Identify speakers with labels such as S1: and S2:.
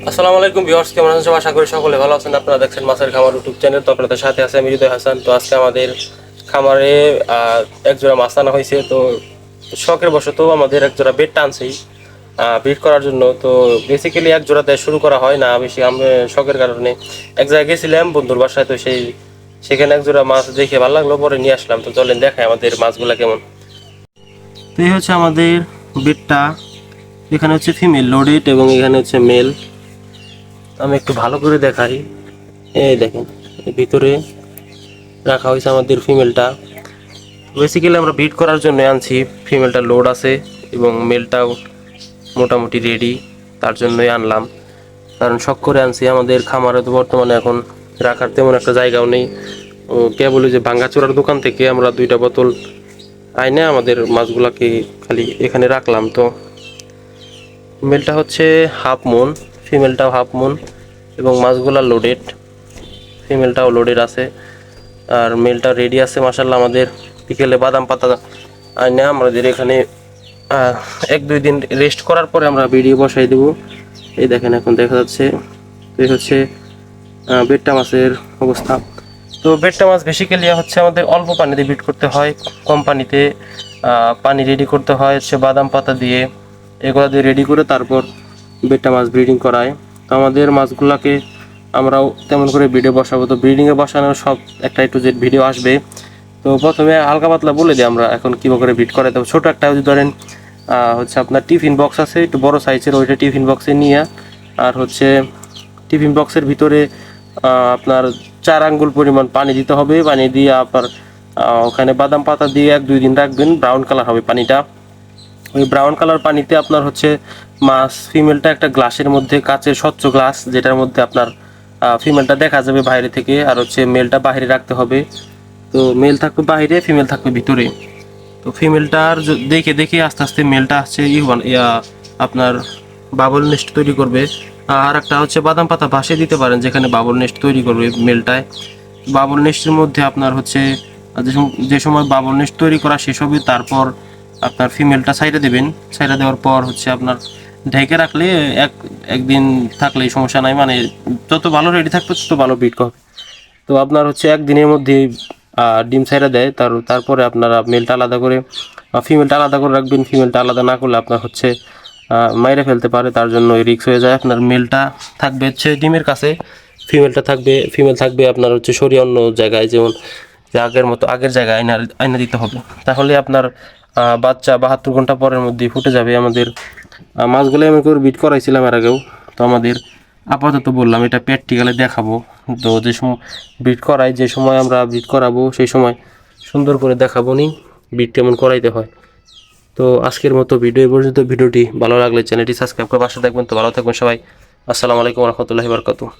S1: আসসালামু আলাইকুম ভিউয়ার্স, কেমন আছেন সবাই? আশা করি সকলে ভালো আছেন। আপনারা দেখছেন মাছের খামার ইউটিউব চ্যানেল। তো আপনাদের সাথে আছে আমি হৃদয় হাসান। তো আজকে আমাদের খামারে এক জোড়া মাছ আনা হয়েছে। তো শখের বশত আমাদের এক জোড়া বেড টানছি ব্রিড করার জন্য। তো বেসিক্যালি এক জোড়াতে শুরু করা হয় না বেশি, আমি শখের কারণে এক জায়গায় গেছিলাম বন্ধুর বাসায়। তো সেখানে এক জোড়া মাছ দেখে ভালো লাগলো, পরে নিয়ে আসলাম। তো চলেন দেখাই আমাদের মাছগুলা কেমন। তো এই হচ্ছে আমাদের বেডটা। এখানে হচ্ছে ফিমেল লোডেড এবং এখানে হচ্ছে মেল। আমি একটু ভালো করে দেখাই। এই দেখেন, ভিতরে রাখা হয়েছে আমাদের ফিমেলটা। বেসিক্যালি আমরা ব্রিড করার জন্য আনছি। ফিমেলটা লোড আছে এবং মেলটাও মোটামুটি রেডি, তার জন্যই আনলাম। কারণ শখ করে আনছি। আমাদের খামারে তো বর্তমানে এখন রাখার তেমন একটা জায়গাও নেই। কেবল যে ভাঙ্গাচোরার দোকান থেকে আমরা 2টা বোতল আইনে আমাদের মাছগুলাকে খালি এখানে রাখলাম। তো মেলটা হচ্ছে হাফ মুন, ফিমেলটাও হাফ মুন এবং মাছগুলা লোডেড। ফিমেলটাও লোডেড আছে আর মেলটা রেডি আছে মাশাআল্লাহ। আমাদের বিকেলে বাদাম পাতা আইনে আমাদের এখানে 1-2 দিন রেস্ট করার পরে আমরা ভিডিও বসাই দেব। এই দেখেন এখন দেখা যাচ্ছে। তো এই হচ্ছে বেট্টা মাছের অবস্থা। তো বেট্টা মাছ বেসিক্যালি হচ্ছে আমাদের অল্প পানিতে ব্রিড করতে হয়। কম পানিতে পানি রেডি করতে হয় হচ্ছে বাদাম পাতা দিয়ে, এগুলো দিয়ে রেডি করে তারপর বেট্টা মাছ ব্রিডিং করায়। তো আমাদের মাছগুলাকে আমরাও তেমন করে ভিডিও বসাবো। তো ব্রিডিংয়ে বসানোর সব একটা টু জেড ভিডিও আসবে। তো প্রথমে হালকা পাতলা বলে দিই আমরা এখন কীভাবে করে ব্রিড করে। তো ছোটো একটা যদি ধরেন হচ্ছে আপনার টিফিন বক্স আছে একটু বড় সাইজের, ওইটা টিফিন বক্সে নিয়ে আর হচ্ছে টিফিন বক্সের ভিতরে আপনার 4 আঙ্গুল পরিমাণ পানি দিতে হবে। পানি দিয়ে আপনার ওখানে বাদাম পাতা দিয়ে 1-2 দিন রাখবেন। ব্রাউন কালার হবে পানিটা। ওই ব্রাউন কালার পানিতে আপনার হচ্ছে মাছ ফিমেলটা একটা গ্লাসের মধ্যে, কাচের স্বচ্ছ গ্লাস যেটার মধ্যে আপনার ফিমেলটা দেখা যাবে বাইরে থেকে, আর হচ্ছে মেলটা বাইরে রাখতে হবে। তো মেল থাকবে বাইরে, ফিমেল থাকবে ভিতরে। তো ফিমেলটার দেখে দেখে আস্তে আস্তে মেলটা হচ্ছে আপনার বাবল নেস্ট তৈরি করবে। আর একটা হচ্ছে বাদাম পাতা ভাসিয়ে দিতে পারেন যেখানে বাবল নেস্ট তৈরি করবে মেলটায়। বাবল নেস্টের মধ্যে আপনার হচ্ছে যে সময় বাবল নেস্ট তৈরি করা শেষ হবে তারপর আপনার ফিমেলটা সাইডে দেবেন। সাইডে দেওয়ার পর হচ্ছে আপনার ঢেকে রাখলে একদিন থাকলে সমস্যা নাই, মানে যত ভালো রেডি থাকবে তত ভালো ব্রিড হবে। তো আপনার হচ্ছে একদিনের মধ্যে ডিম ছাইড়া দেয়। তারপরে আপনারা মেলটা আলাদা করে ফিমেলটা আলাদা করে রাখবেন। ফিমেলটা আলাদা না করলে আপনার হচ্ছে মাইরে ফেলতে পারে, তার জন্য রিস্ক হয়ে যায়। আপনার মেলটা থাকবে হচ্ছে ডিমের কাছে, ফিমেল থাকবে আপনার হচ্ছে সরিয়ে অন্য জায়গায়, যেমন যে আগের মতো আগের জায়গায় আয়না দিতে হবে। তাহলে আপনার বাচ্চা 72 ঘন্টা পরের মধ্যেই ফুটে যাবে। আমাদের মাছগুলো আমি করে বিট করাইছিলাম এর আগেও। তো আমাদের আপাতত বললাম এটা প্র্যাকটিক্যালে দেখাবো। তো যে সময় ব্রিড করাই, যে সময় আমরা ব্রিড করাবো সেই সময় সুন্দর করে দেখাবো নি ব্রিড কেমন করাইতে হয়। তো আজকের মতো ভিডিও এই পর্যন্ত। ভিডিওটি ভালো লাগলে চ্যানেলটি সাবস্ক্রাইব করে পাশে থাকবেন। তো ভালো থাকবেন সবাই। আসসালামু আলাইকুম রহমতুল্লাহি বারাকাতুহু।